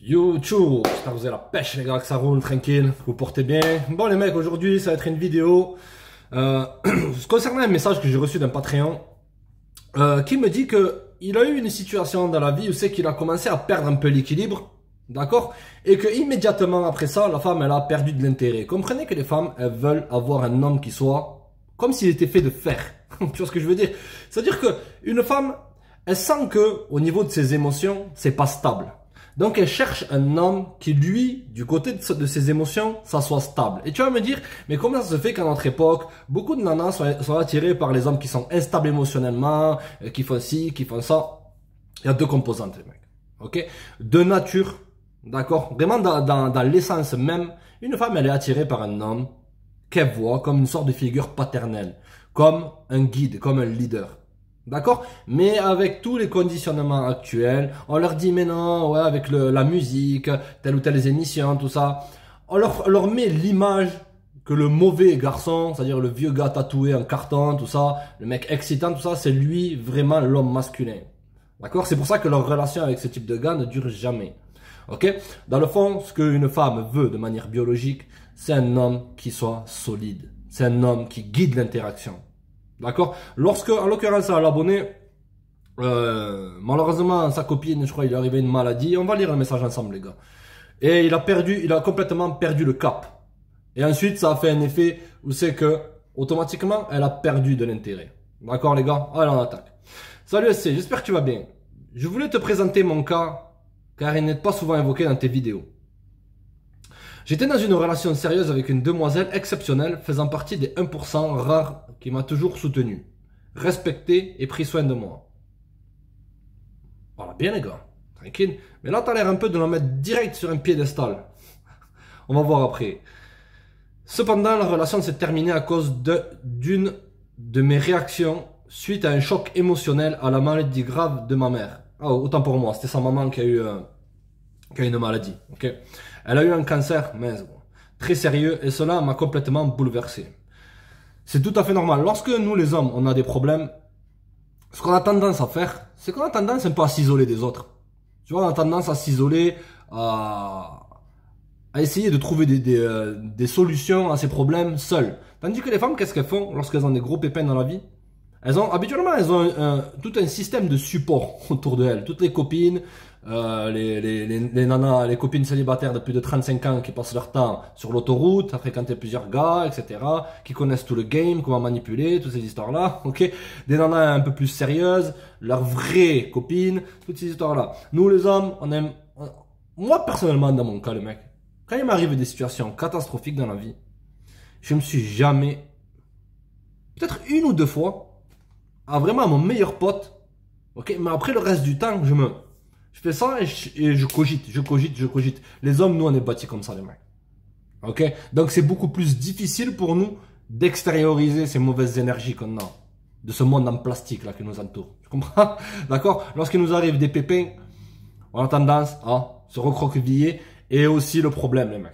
YouTube, j'espère que vous avez la pêche les gars, que ça roule tranquille, que vous portez bien. Bon les mecs, aujourd'hui ça va être une vidéo concernant un message que j'ai reçu d'un Patreon qui me dit que il a eu une situation dans la vie où c'est qu'il a commencé à perdre un peu l'équilibre, d'accord, et que immédiatement après ça, la femme elle a perdu de l'intérêt. Comprenez que les femmes elles veulent avoir un homme qui soit comme s'il était fait de fer. Tu vois ce que je veux dire? C'est-à-dire que une femme, elle sent que au niveau de ses émotions, c'est pas stable. Donc elle cherche un homme qui lui, du côté de ses émotions, ça soit stable. Et tu vas me dire, mais comment ça se fait qu'à notre époque, beaucoup de nanas sont attirées par les hommes qui sont instables émotionnellement, qui font ci, qui font ça. Il y a deux composantes les mecs, ok? De nature, d'accord? Vraiment dans l'essence même, une femme elle est attirée par un homme qu'elle voit comme une sorte de figure paternelle, comme un guide, comme un leader. D'accord? Mais avec tous les conditionnements actuels, on leur dit mais non, ouais, avec la musique, telle ou telle émission, tout ça, on leur met l'image que le mauvais garçon, c'est-à-dire le vieux gars tatoué en carton, tout ça, le mec excitant, tout ça, c'est lui vraiment l'homme masculin. D'accord? C'est pour ça que leur relation avec ce type de gars ne dure jamais. Ok? Dans le fond, ce qu'une femme veut de manière biologique, c'est un homme qui soit solide. C'est un homme qui guide l'interaction. D'accord? Lorsque, en l'occurrence, à l'abonné, malheureusement, sa copine, je crois, il est arrivé une maladie. On va lire le message ensemble, les gars. Et il a complètement perdu le cap. Et ensuite, ça a fait un effet où c'est que, automatiquement, elle a perdu de l'intérêt. D'accord, les gars? Allez, on attaque. Salut SC, j'espère que tu vas bien. Je voulais te présenter mon cas, car il n'est pas souvent évoqué dans tes vidéos. J'étais dans une relation sérieuse avec une demoiselle exceptionnelle faisant partie des 1% rares qui m'a toujours soutenu, respecté et pris soin de moi. Voilà, bien les gars, tranquille. Mais là, t'as l'air un peu de la mettre direct sur un piédestal. On va voir après. Cependant, la relation s'est terminée à cause d'une de mes réactions suite à un choc émotionnel à la maladie grave de ma mère. Ah, autant pour moi, c'était sa maman qui a eu une maladie, ok. Elle a eu un cancer, mince, très sérieux, et cela m'a complètement bouleversé. C'est tout à fait normal. Lorsque nous, les hommes, on a des problèmes, ce qu'on a tendance à faire, c'est qu'on a tendance un peu à s'isoler des autres. Tu vois, on a tendance à s'isoler, à essayer de trouver des solutions à ces problèmes seuls. Tandis que les femmes, qu'est-ce qu'elles font lorsqu'elles ont des gros pépins dans la vie? Habituellement, elles ont tout un système de support autour d'elles. Toutes les copines, les nanas, les copines célibataires de plus de 35 ans qui passent leur temps sur l'autoroute, à fréquenter plusieurs gars, etc., qui connaissent tout le game, comment manipuler, toutes ces histoires-là, ok? Des nanas un peu plus sérieuses, leurs vraies copines, toutes ces histoires-là. Nous, les hommes, on aime, moi, personnellement, dans mon cas, le mec, quand il m'arrive des situations catastrophiques dans la vie, je me suis jamais, peut-être une ou deux fois, à vraiment mon meilleur pote, ok, mais après le reste du temps, je fais ça et je cogite. Les hommes, nous, on est bâtis comme ça, les mecs. Ok? Donc, c'est beaucoup plus difficile pour nous d'extérioriser ces mauvaises énergies qu'on a. De ce monde en plastique, là, qui nous entoure. Tu comprends? D'accord? Lorsqu'il nous arrive des pépins, on a tendance à se recroqueviller. Et aussi, le problème, les mecs,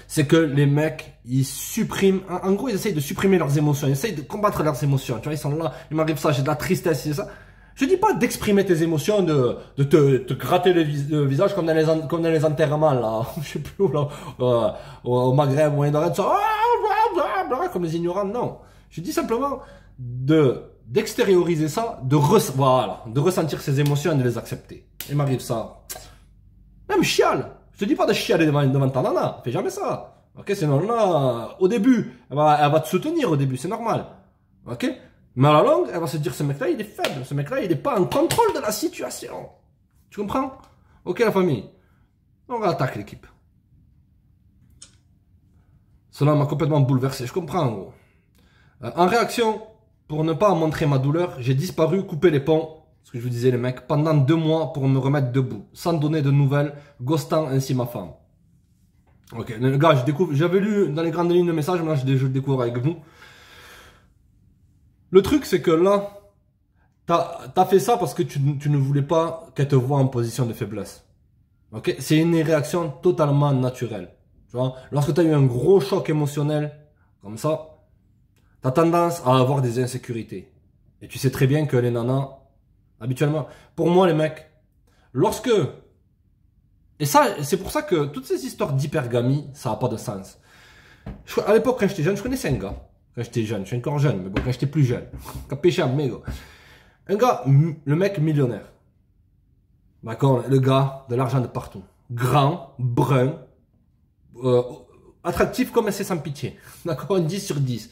c'est que les mecs, ils suppriment, en gros, ils essayent de supprimer leurs émotions. Ils essayent de combattre leurs émotions. Tu vois, ils sont là, il m'arrive ça, j'ai de la tristesse, c'est ça. Je dis pas d'exprimer tes émotions, de te gratter le visage comme dans les enterrements, là. Je sais plus où, là. Au Maghreb, au Moyen-Orient, ça, comme les ignorants, non. Je dis simplement d'extérioriser ça, de ressentir ses émotions et de les accepter. Il m'arrive ça. Même chiale. Je te dis pas de chialer devant ta nana. Fais jamais ça. Ok, sinon là, au début, elle va te soutenir au début, c'est normal. Ok? Mais à la longue, elle va se dire, ce mec-là, il est faible. Ce mec-là, il n'est pas en contrôle de la situation. Tu comprends? Ok, la famille. On attaque l'équipe. Cela m'a complètement bouleversé. Je comprends, gros. En réaction, pour ne pas montrer ma douleur, j'ai disparu, coupé les ponts. Ce que je vous disais, les mecs, pendant 2 mois pour me remettre debout, sans donner de nouvelles, ghostant ainsi ma femme. Ok, les gars, j'avais lu dans les grandes lignes le message, maintenant je le découvre avec vous. Le truc, c'est que là, t'as fait ça parce que tu ne voulais pas qu'elle te voie en position de faiblesse. Ok, c'est une réaction totalement naturelle. Tu vois, lorsque tu as eu un gros choc émotionnel, comme ça, tu as tendance à avoir des insécurités. Et tu sais très bien que les nanas, habituellement, pour moi les mecs, lorsque Et ça, c'est pour ça que toutes ces histoires d'hypergamie, ça n'a pas de sens. À l'époque, quand j'étais jeune, je connaissais un gars. Quand j'étais jeune, je suis encore jeune, mais bon, quand j'étais plus jeune. Quand pêché à méga. Un gars, le mec millionnaire. D'accord, le gars, de l'argent de partout. Grand, brun, attractif comme assez sans pitié. D'accord, 10 sur 10.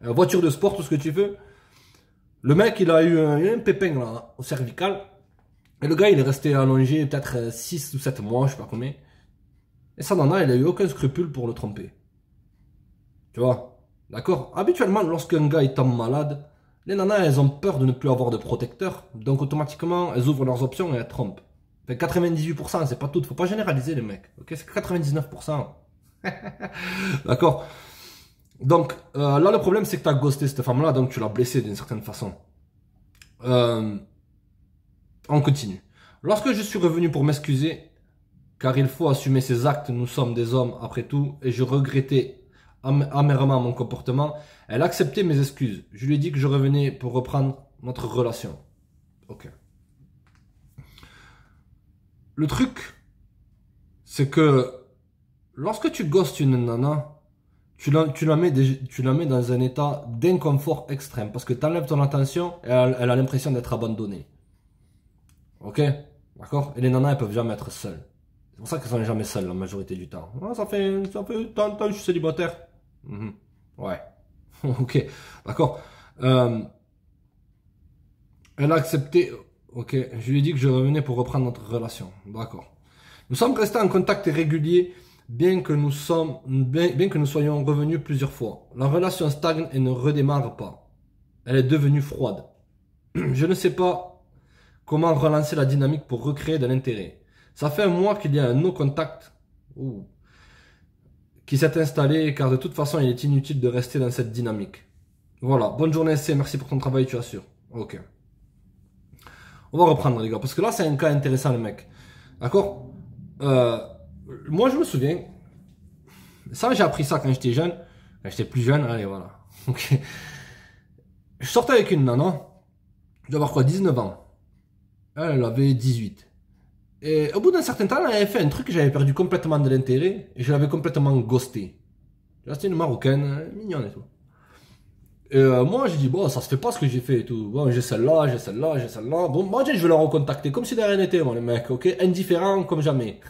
Voiture de sport, tout ce que tu veux. Le mec, il a eu un pépin là, au cervical. Et le gars, il est resté allongé peut-être 6 ou 7 mois, je sais pas combien. Et sa nana, il a eu aucun scrupule pour le tromper. Tu vois? D'accord? Habituellement, lorsqu'un gars il tombe malade, les nanas, elles ont peur de ne plus avoir de protecteur. Donc, automatiquement, elles ouvrent leurs options et elles trompent. Fait 98%, c'est pas tout. Faut pas généraliser les mecs. Ok? C'est 99%. D'accord? Donc, là, le problème, c'est que tu as ghosté cette femme-là, donc tu l'as blessée d'une certaine façon. On continue. Lorsque je suis revenu pour m'excuser, car il faut assumer ses actes, nous sommes des hommes après tout, et je regrettais amèrement mon comportement, elle a accepté mes excuses. Je lui ai dit que je revenais pour reprendre notre relation. Ok. Le truc, c'est que lorsque tu ghostes une nana, tu la mets dans un état d'inconfort extrême, parce que tu enlèves ton attention et elle a l'impression d'être abandonnée. Ok? D'accord? Et les nanas, elles peuvent jamais être seules. C'est pour ça qu'elles sont jamais seules la majorité du temps. Ah, ça fait tant de temps que je suis célibataire. Ouais. Ok. D'accord. Elle a accepté. Ok. Je lui ai dit que je revenais pour reprendre notre relation. D'accord. Nous sommes restés en contact régulier, bien que nous soyons revenus plusieurs fois. La relation stagne et ne redémarre pas. Elle est devenue froide. Je ne sais pas comment relancer la dynamique pour recréer de l'intérêt. Ça fait un mois qu'il y a un no-contact qui s'est installé, car de toute façon, il est inutile de rester dans cette dynamique. Voilà. Bonne journée, C. Merci pour ton travail, tu assures. Ok. On va reprendre, les gars, parce que là, c'est un cas intéressant, le mec. D'accord? Moi, je me souviens, ça, j'ai appris ça quand j'étais jeune. Quand j'étais plus jeune, allez, voilà. Ok. Je sortais avec une nana. Je dois avoir quoi, 19 ans. Elle avait 18. Et au bout d'un certain temps, elle avait fait un truc que j'avais perdu complètement de l'intérêt. Et je l'avais complètement ghosté. C'était une Marocaine, mignonne et tout. Et moi, j'ai dit, bon, ça se fait pas ce que j'ai fait et tout. Bon, j'ai celle-là, j'ai celle-là, j'ai celle-là. Bon, moi, je vais la recontacter comme si de rien n'était, moi, les mecs, ok? Indifférent comme jamais.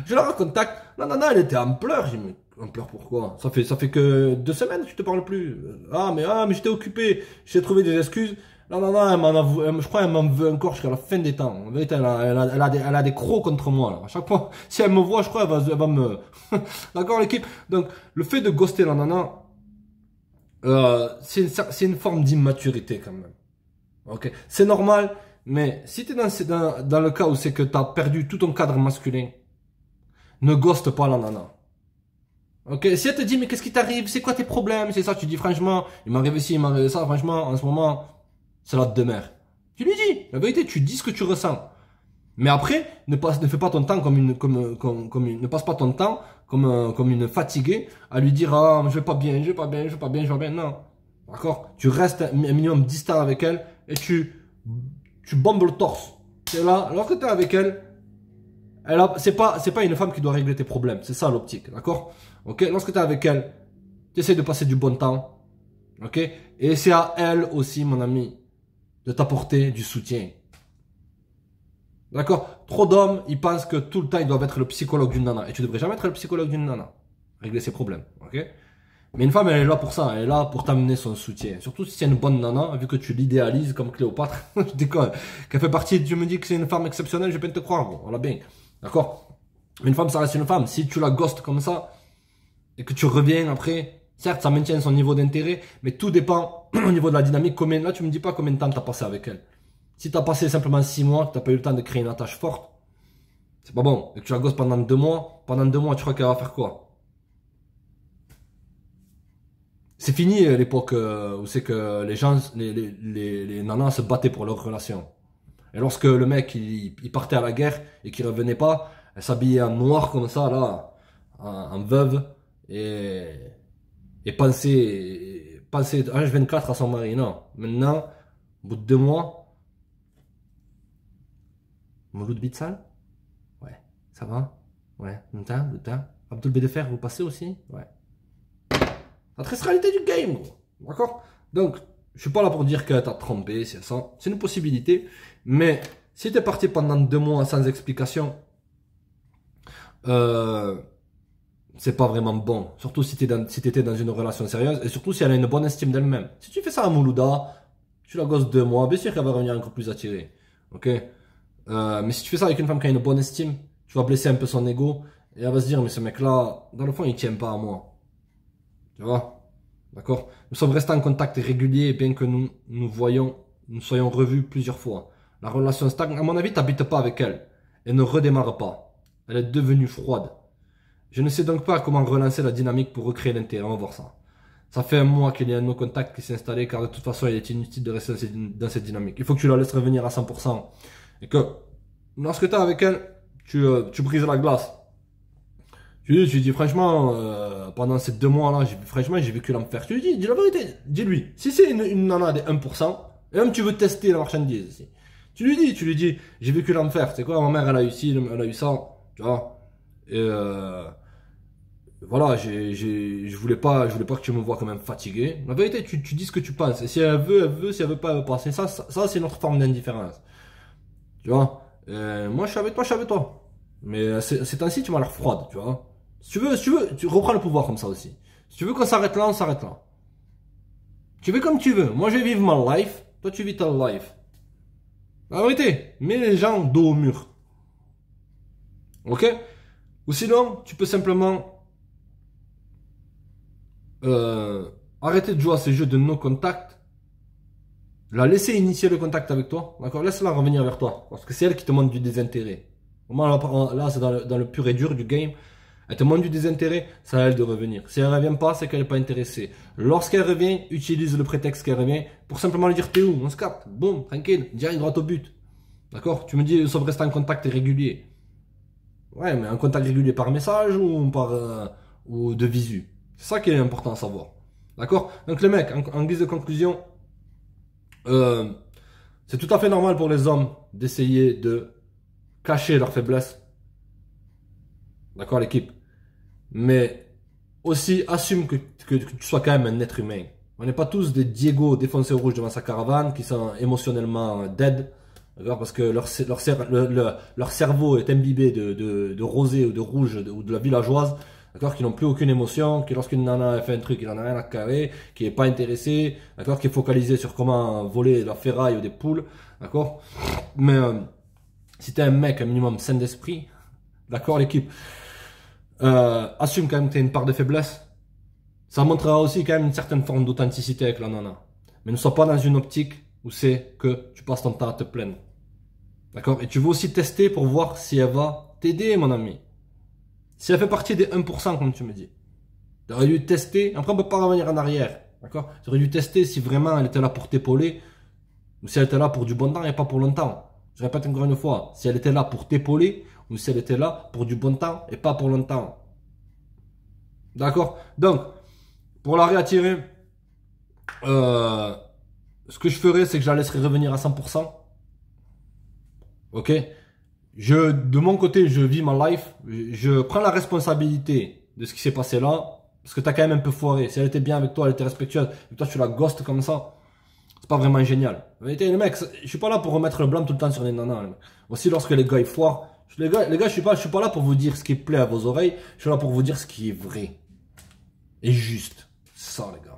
Je la recontacte. La nana, elle était en pleurs. J'ai dit, mais en pleurs pourquoi? Ça fait que 2 semaines que je te parle plus. Ah, mais j'étais occupé. J'ai trouvé des excuses. La nana, je crois qu'elle m'en veut encore jusqu'à la fin des temps. En vérité, elle a des crocs contre moi, là. À chaque fois, si elle me voit, je crois qu'elle va me... D'accord, l'équipe? Donc, le fait de ghoster la nana, c'est une forme d'immaturité quand même. Ok, c'est normal, mais si tu es dans le cas où c'est que tu as perdu tout ton cadre masculin, ne ghoste pas la nana. Ok, si elle te dit mais qu'est-ce qui t'arrive, c'est quoi tes problèmes, c'est ça, tu dis franchement, il m'arrive ci, il m'arrive ça, franchement, en ce moment, c'est la demeure. Tu lui dis, la vérité, tu dis ce que tu ressens. Mais après, ne fais pas ton temps ne passe pas ton temps comme une fatiguée à lui dire ah je vais pas bien, je vais pas bien, je vais pas bien, je vais pas bien. Non, d'accord. Tu restes un minimum distant avec elle et tu bombes le torse. C'est là, lorsque tu es avec elle, c'est pas une femme qui doit régler tes problèmes. C'est ça l'optique, d'accord. Ok. Lorsque tu es avec elle, tu essaies de passer du bon temps, ok. Et c'est à elle aussi, mon ami, de t'apporter du soutien. D'accord? Trop d'hommes, ils pensent que tout le temps, ils doivent être le psychologue d'une nana. Et tu devrais jamais être le psychologue d'une nana. Régler ses problèmes. Ok? Mais une femme, elle est là pour ça. Elle est là pour t'amener son soutien. Surtout si c'est une bonne nana, vu que tu l'idéalises comme Cléopâtre. Je déconne. Qu'elle fait partie, tu me dis que c'est une femme exceptionnelle, je vais te croire. Bon, voilà bien. D'accord? Mais une femme, ça reste une femme. Si tu la ghostes comme ça, et que tu reviens après, certes, ça maintient son niveau d'intérêt, mais tout dépend au niveau de la dynamique. Là, tu me dis pas combien de temps tu as passé avec elle. Si tu as passé simplement 6 mois, que tu n'as pas eu le temps de créer une attache forte, c'est pas bon. Et que tu la gosses pendant 2 mois, tu crois qu'elle va faire quoi? C'est fini l'époque où c'est que les gens, les nanas se battaient pour leur relation. Et lorsque le mec il partait à la guerre et qu'il revenait pas, elle s'habillait en noir comme ça, là, en veuve, et pensait H24 à son mari. Non. Maintenant, au bout de 2 mois, Mouloud Bitsal? Ouais. Ça va? Ouais. Lutin. Abdul Bédefer, vous passez aussi? Ouais. La triste réalité du game, gros. D'accord? Donc, je suis pas là pour dire que t'as trompé, c'est ça. C'est une possibilité. Mais, si t'es parti pendant 2 mois sans explication, c'est pas vraiment bon. Surtout si t'étais dans une relation sérieuse et surtout si elle a une bonne estime d'elle-même. Si tu fais ça à Moulouda, tu la gosses 2 mois, bien sûr qu'elle va revenir encore plus attirée. Ok? Mais si tu fais ça avec une femme qui a une bonne estime, tu vas blesser un peu son ego et elle va se dire, mais ce mec-là, dans le fond, il tient pas à moi. Tu vois? D'accord? Nous sommes restés en contact régulier, bien que nous soyons revus plusieurs fois. La relation stagne. À mon avis, t'habites pas avec elle. Elle ne redémarre pas. Elle est devenue froide. Je ne sais donc pas comment relancer la dynamique pour recréer l'intérêt. On va voir ça. Ça fait un mois qu'il y a un de nos contacts qui s'est installé, car de toute façon, il est inutile de rester dans cette dynamique. Il faut que tu la laisses revenir à 100%. Et que, lorsque tu es avec elle, tu brises la glace. Tu lui dis franchement, pendant ces 2 mois-là, franchement, j'ai vécu l'enfer. Tu lui dis la vérité, dis-lui. Si c'est une nana des 1%, et même tu veux tester la marchandise aussi. Tu lui dis, j'ai vécu l'enfer. C'est quoi, ma mère, elle a eu ci, elle a eu ça, tu vois. Et voilà, je voulais pas que tu me vois quand même fatigué. La vérité, tu dis ce que tu penses. Et si elle veut, si elle veut pas, elle veut pas. Ça c'est notre forme d'indifférence. Tu vois. Moi, je suis avec toi, je suis avec toi. Mais ces temps-ci, tu m'as l'air froide, tu vois. Si tu veux, tu reprends le pouvoir comme ça aussi. Si tu veux qu'on s'arrête là, on s'arrête là. Tu fais comme tu veux. Moi, je vais vivre ma life. Toi, tu vis ta life. La vérité, mets les gens dos au mur. Ok? Ou sinon, tu peux simplement arrêter de jouer à ces jeux de no contact, la laisser initier le contact avec toi, d'accord? Laisse-la revenir vers toi, parce que c'est elle qui te montre du désintérêt. Là, c'est dans le pur et dur du game. Elle te montre du désintérêt, c'est à elle de revenir. Si elle revient pas, c'est qu'elle n'est pas intéressée. Lorsqu'elle revient, utilise le prétexte qu'elle revient pour simplement lui dire t'es où, on se capte, boum, tranquille, direct droit au but. D'accord? Tu me dis, nous sommes restés en contact régulier. Ouais, mais un contact régulier par message ou de visu. C'est ça qui est important à savoir. D'accord? Donc les mecs, en guise de conclusion, c'est tout à fait normal pour les hommes d'essayer de cacher leurs faiblesses. D'accord, l'équipe? Mais aussi assume que tu sois quand même un être humain. On n'est pas tous des Diego défoncés au rouge devant sa caravane qui sont émotionnellement dead. Parce que leur cerveau est imbibé de rosé ou de rouge ou de la villageoise. D'accord, qui n'ont plus aucune émotion, qui lorsqu'une nana fait un truc, il en a rien à carrer, qui est pas intéressé, d'accord, qui est focalisé sur comment voler de la ferraille ou des poules, d'accord. Mais si t'es un mec un minimum sain d'esprit, d'accord, l'équipe, assume quand même que t'as une part de faiblesse. Ça montrera aussi quand même une certaine forme d'authenticité avec la nana. Mais ne sois pas dans une optique où c'est que tu passes ton temps à te plaindre. D'accord? Et tu veux aussi tester pour voir si elle va t'aider, mon ami. Si elle fait partie des 1%, comme tu me dis. Tu aurais dû tester. Après, on ne peut pas revenir en arrière. D'accord? Tu aurais dû tester si vraiment elle était là pour t'épauler. Ou si elle était là pour du bon temps et pas pour longtemps. Je répète encore une fois. Si elle était là pour t'épauler. Ou si elle était là pour du bon temps et pas pour longtemps. D'accord? Donc, pour la réattirer, ce que je ferais, c'est que je la laisserai revenir à 100%. Ok? De mon côté, je vis ma life. Je prends la responsabilité de ce qui s'est passé là. Parce que t'as quand même un peu foiré. Si elle était bien avec toi, elle était respectueuse. Et toi, tu la ghostes comme ça. C'est pas vraiment génial. En vérité, les mecs, je suis pas là pour remettre le blâme tout le temps sur les nanas. Aussi, lorsque les gars, ils foirent. Les gars, je suis pas là pour vous dire ce qui plaît à vos oreilles. Je suis là pour vous dire ce qui est vrai. Et juste. C'est ça, les gars.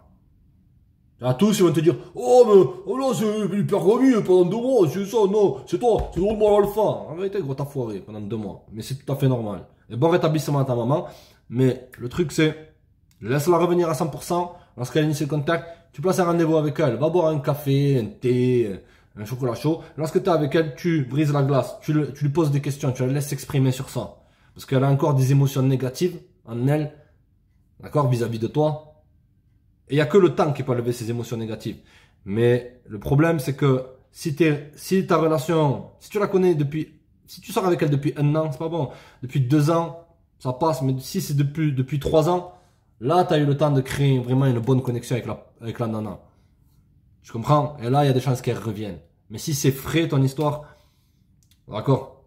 À tous, ils vont te dire, oh, mais, oh là, c'est hyper remis pendant 2 mois, c'est ça, non, c'est toi, c'est drôlement alpha. En vérité, gros, t'as foiré pendant 2 mois. Mais c'est tout à fait normal. Et bon rétablissement à ta maman. Mais le truc, c'est, laisse-la revenir à 100%. Lorsqu'elle initie le contact, tu places un rendez-vous avec elle. Va boire un café, un thé, un chocolat chaud. Lorsque tu es avec elle, tu brises la glace. Tu lui poses des questions. Tu la laisses s'exprimer sur ça. Parce qu'elle a encore des émotions négatives en elle. D'accord, vis-à-vis de toi. Et il n'y a que le temps qui peut lever ces émotions négatives. Mais le problème, c'est que si ta relation, si tu la connais si tu sors avec elle depuis 1 an, c'est pas bon. Depuis 2 ans, ça passe. Mais si c'est depuis 3 ans, là, tu as eu le temps de créer vraiment une bonne connexion avec la nana. Tu comprends? Et là, il y a des chances qu'elle revienne. Mais si c'est frais ton histoire, d'accord.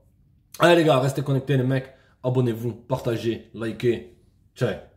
Allez les gars, restez connectés les mecs. abonnez-vous, partagez, likez. Ciao.